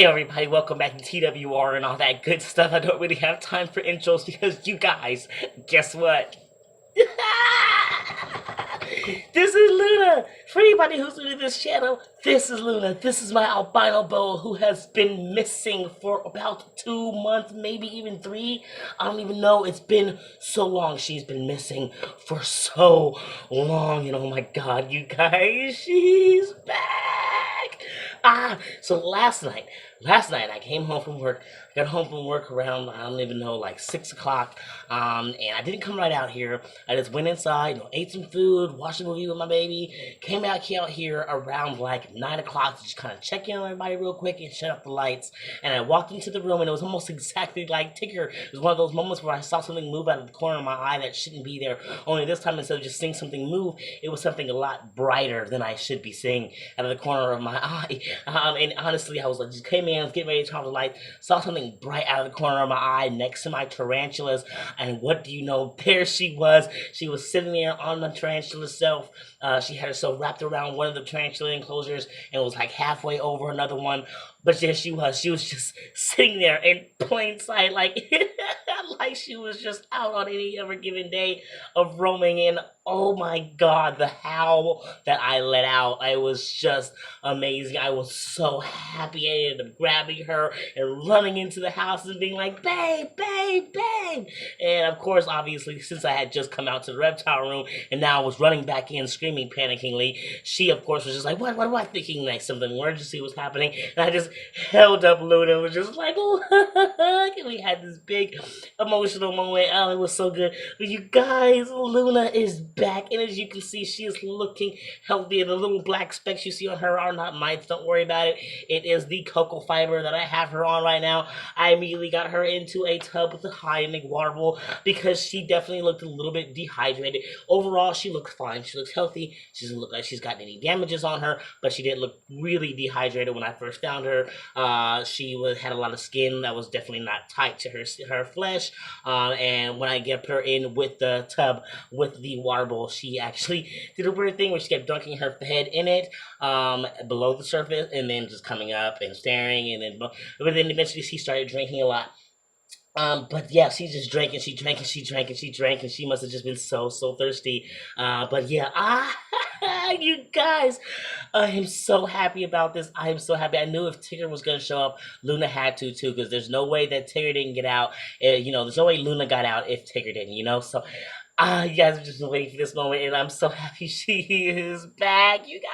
Hey everybody, welcome back to TWR and all that good stuff. I don't really have time for intros because you guys, guess what? This is Luna. For anybody who's new to this channel, this is Luna. This is my albino boa who has been missing for about 2 months, maybe even 3. I don't even know. It's been so long. She's been missing for so long. And oh my god, you guys, she's back. So last night I came home from work. I got home from work around, I don't even know, like 6 o'clock. And I didn't come right out here. I just went inside, ate some food, watched a movie with my baby, came out here around like 9 o'clock to just kind of check in on everybody real quick and shut off the lights. And I walked into the room and it was almost exactly like Tigger. It was one of those moments where I saw something move out of the corner of my eye that shouldn't be there. Only this time, instead of just seeing something move, it was something a lot brighter than I should be seeing out of the corner of my eye. And honestly, I was like, just came in, I was getting ready to turn off the light, saw something bright out of the corner of my eye next to my tarantulas, and what do you know? There she was. She was sitting there on the tarantula self. She had herself wrapped around one of the tarantula enclosures and was like halfway over another one. But there she was. She was just sitting there in plain sight, like like she was just out on any ever given day of roaming. And oh my god, the howl that I let out, I was just amazing. I was so happy. I ended up grabbing her and running into the house and being like, babe, babe, babe. And of course, obviously, since I had just come out to the reptile room and now I was running back in screaming panickingly, she of course was just like, what am I thinking? Like something emergency was happening. And I just held up Luna and was just like, look. And we had this big emotional moment. Oh, it was so good. But you guys, Luna is back. And as you can see, she is looking healthy. And the little black specks you see on her are not mites. Don't worry about it. It is the cocoa fiber that I have her on right now. I immediately got her into a tub with a high and water bowl because she definitely looked a little bit dehydrated. Overall, she looks fine. She looks healthy. She doesn't look like she's gotten any damages on her, but she did look really dehydrated when I first found her. She had a lot of skin that was definitely not tight to her flesh. And when I put her in with the tub with the water bowl, she actually did a weird thing where she kept dunking her head in it below the surface and then just coming up and staring, and then eventually she started drinking a lot. But yeah, she just drank and she drank and she drank and she drank, and she must have just been so thirsty. But yeah, you guys, I am so happy about this. I am so happy. I knew if Tigger was gonna show up, Luna had to too, because there's no way that Tigger didn't get out. There's no way Luna got out if Tigger didn't. So you guys have just been waiting for this moment, and I'm so happy she is back, you guys.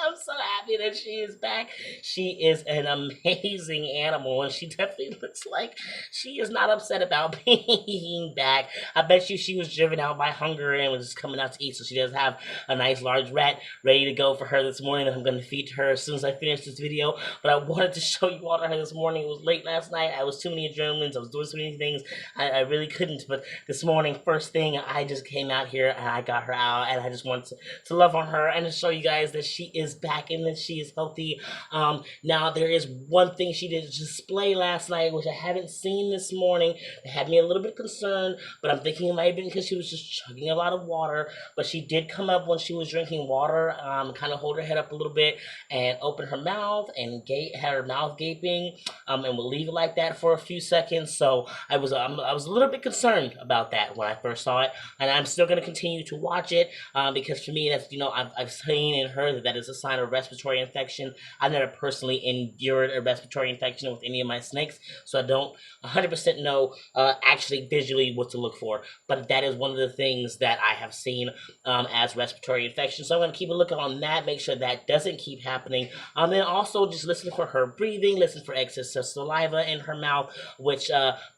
I'm so happy that she is back. She is an amazing animal, and she definitely looks like she is not upset about being back. I bet you she was driven out by hunger and was just coming out to eat, so she does have a nice large rat ready to go for her this morning that I'm going to feed to her as soon as I finish this video. But I wanted to show you all to her this morning. It was late last night. I was too many adrenalines. I was doing so many things. I really couldn't. But this morning, first thing, I just came out here and I got her out, and I just wanted to love on her and to show you guys that she is back and that she is healthy. Now, there is one thing she did display last night, which I haven't seen this morning. It had me a little bit concerned, but I'm thinking it might have been because she was just chugging a lot of water. But she did come up when she was drinking water, kind of hold her head up a little bit and open her mouth and had her mouth gaping, and we'll leave it like that for a few seconds. So I was a little bit concerned about that when I first saw it, and I'm still going to continue to watch it because for me, that's I've seen and heard that is a sign of respiratory infection. I've never personally endured a respiratory infection with any of my snakes, so I don't 100% know actually visually what to look for. But that is one of the things that I have seen as respiratory infection. So I'm going to keep a look on that, make sure that doesn't keep happening. And also just listen for her breathing, listen for excess of saliva in her mouth, which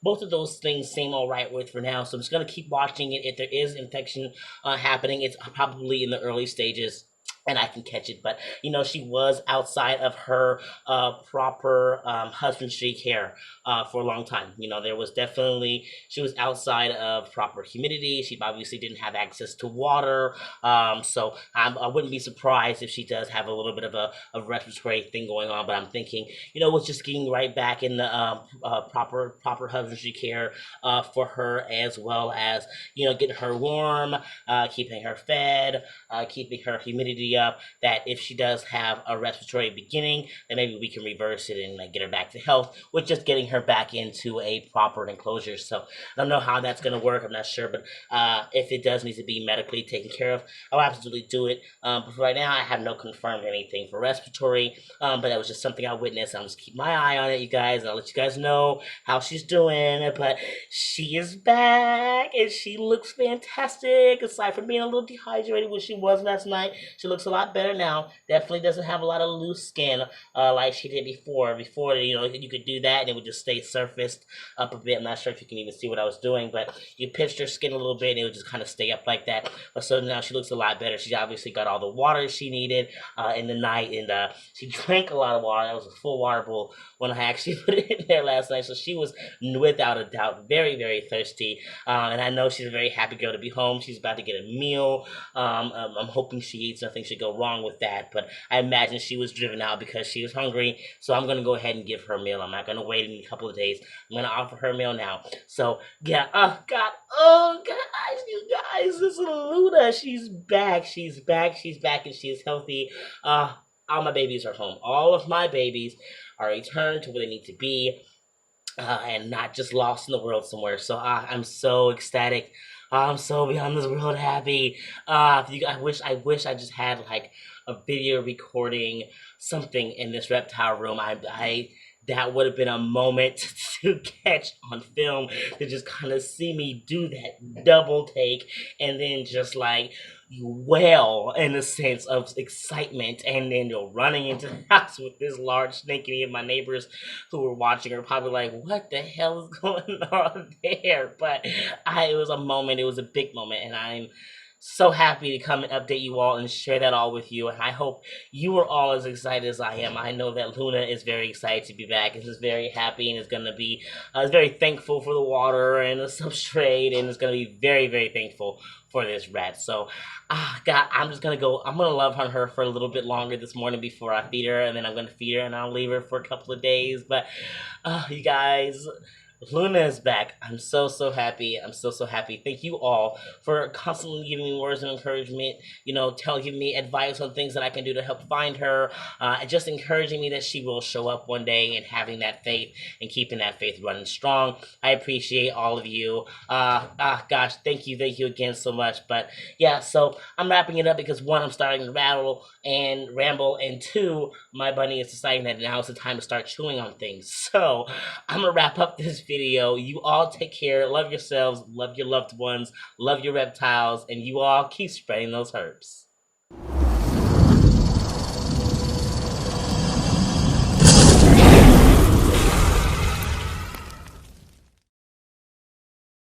both of those things seem all right with for now. So I'm just going to keep watching it. If there is infection happening, it's probably in the early stages and I can catch it. But she was outside of her proper husbandry care for a long time. There was definitely, she was outside of proper humidity. She obviously didn't have access to water. So I wouldn't be surprised if she does have a little bit of a respiratory thing going on. But I'm thinking, with just getting right back in the proper husbandry care for her, as well as getting her warm, keeping her fed, keeping her humidity up that if she does have a respiratory beginning, then maybe we can reverse it and get her back to health with just getting her back into a proper enclosure. So I don't know how that's going to work. I'm not sure, but if it does need to be medically taken care of, I'll absolutely do it. But for right now, I have no confirmed anything for respiratory. But that was just something I witnessed. I'll just keep my eye on it, you guys, and I'll let you guys know how she's doing. But she is back, and she looks fantastic. Aside from being a little dehydrated, which she was last night, she looks a lot better now. Definitely doesn't have a lot of loose skin like she did before. Before, you could do that, and it would just stay surfaced up a bit. I'm not sure if you can even see what I was doing, but you pinched her skin a little bit, and it would just kind of stay up like that. But so now she looks a lot better. She obviously got all the water she needed in the night, and she drank a lot of water. That was a full water bowl when I actually put it in there last night. So she was without a doubt very, very thirsty. And I know she's a very happy girl to be home. She's about to get a meal. I'm hoping she eats. Nothing should go wrong with that. But I imagine she was driven out because she was hungry. So I'm going to go ahead and give her a meal. I'm not going to wait a couple of days. I'm going to offer her a meal now. So, yeah. Oh, guys, you guys. This is Luna. She's back. She's back. She's back, and she is healthy. All my babies are home. All of my babies are returned to where they need to be. And not just lost in the world somewhere. So I'm so ecstatic. I'm so beyond this world happy. I wish I just had like a video recording something in this reptile room. I that would have been a moment to catch on film, to just kind of see me do that double take and then just like wail in a sense of excitement, and then you're running into the house with this large snake, and any of my neighbors who were watching are probably like, what the hell is going on there? But it was a moment, it was a big moment, and I'm so happy to come and update you all and share that all with you. And I hope you are all as excited as I am. I know that Luna is very excited to be back and is very happy and is going to be is very thankful for the water and the substrate, and is going to be very, very thankful for this rat. So, God, I'm just going to go. I'm going to love on her for a little bit longer this morning before I feed her, and then I'm going to feed her and I'll leave her for a couple of days. But, you guys, Luna is back. I'm so, so happy. I'm so, so happy. Thank you all for constantly giving me words of encouragement, giving me advice on things that I can do to help find her, and just encouraging me that she will show up one day, and having that faith and keeping that faith running strong. I appreciate all of you. Gosh, thank you again so much. But yeah, so I'm wrapping it up because one, I'm starting to rattle and ramble, and two, my bunny is deciding that now is the time to start chewing on things. So I'm gonna wrap up this video. You all take care. Love yourselves. Love your loved ones. Love your reptiles. And you all keep spreading those herbs.